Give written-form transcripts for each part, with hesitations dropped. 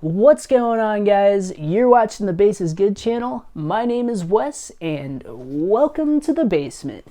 What's going on, guys? You're watching the Bass is Good channel. My name is Wes and welcome to the basement.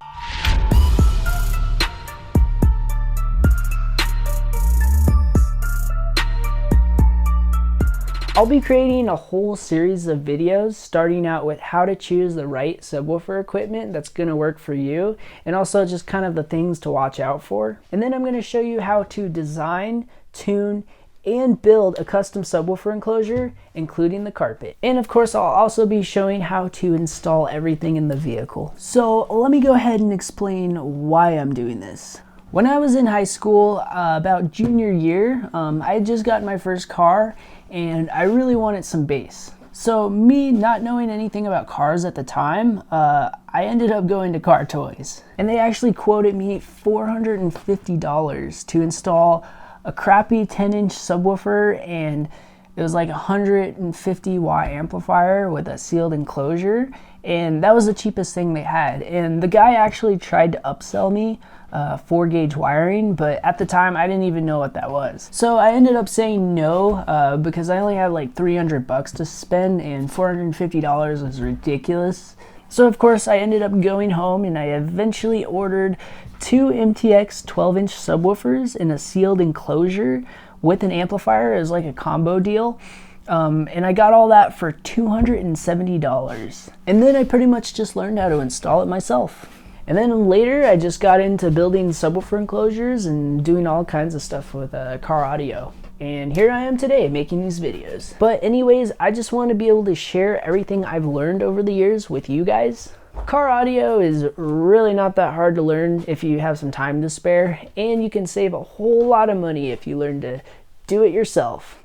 I'll be creating a whole series of videos starting out with how to choose the right subwoofer equipment that's going to work for you, and also just kind of the things to watch out for. And then I'm going to show you how to design, tune, and build a custom subwoofer enclosure, including the carpet. And of course, I'll also be showing how to install everything in the vehicle. So let me go ahead and explain why I'm doing this. When I was in high school, about junior year, I had just gotten my first car and I really wanted some bass. So me not knowing anything about cars at the time, I ended up going to Car Toys. And they actually quoted me $450 to install a crappy 10-inch subwoofer, and it was like a 150 watt amplifier with a sealed enclosure, and that was the cheapest thing they had. And the guy actually tried to upsell me 4-gauge wiring, but at the time I didn't even know what that was. So I ended up saying no because I only had like 300 bucks to spend, and $450 was ridiculous. So of course I ended up going home and I eventually ordered 2 MTX 12-inch subwoofers in a sealed enclosure with an amplifier. It was like a combo deal. And I got all that for $270. And then I pretty much just learned how to install it myself. And then later I just got into building subwoofer enclosures and doing all kinds of stuff with car audio. And here I am today making these videos. But anyways, I just want to be able to share everything I've learned over the years with you guys. Car audio is really not that hard to learn if you have some time to spare, and you can save a whole lot of money if you learn to do it yourself.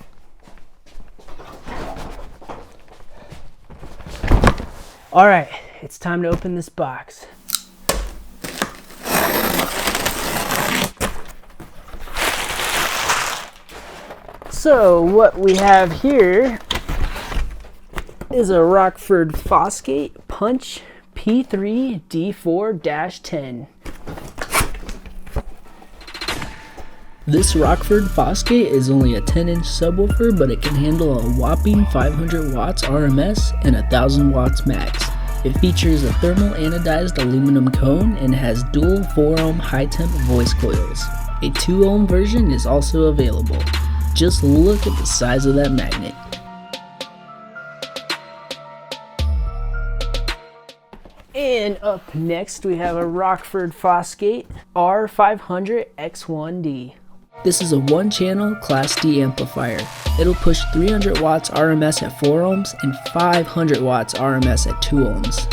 All right, it's time to open this box. So what we have here is a Rockford Fosgate Punch P3 D4-10. This Rockford Fosgate is only a 10-inch subwoofer, but it can handle a whopping 500 watts RMS and 1000 watts max. It features a thermal anodized aluminum cone and has dual 4-ohm high-temp voice coils. A 2-ohm version is also available. Just look at the size of that magnet. And up next we have a Rockford Fosgate R500X1D. This is a 1-channel Class D amplifier. It'll push 300 watts RMS at 4 ohms and 500 watts RMS at 2 ohms.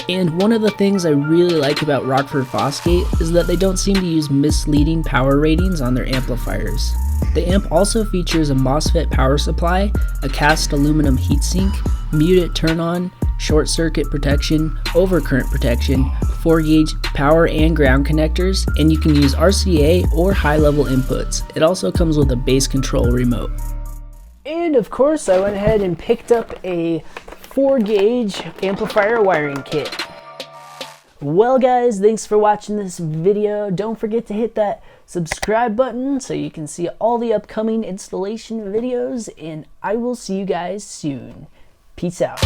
And one of the things I really like about Rockford Fosgate is that they don't seem to use misleading power ratings on their amplifiers. The amp also features a MOSFET power supply, a cast aluminum heatsink, muted turn-on, short circuit protection, overcurrent protection, 4-gauge power and ground connectors, and you can use RCA or high-level inputs. It also comes with a bass control remote. And of course I went ahead and picked up a 4-gauge amplifier wiring kit. Well guys, thanks for watching this video. Don't forget to hit that subscribe button so you can see all the upcoming installation videos, and I will see you guys soon. Peace out.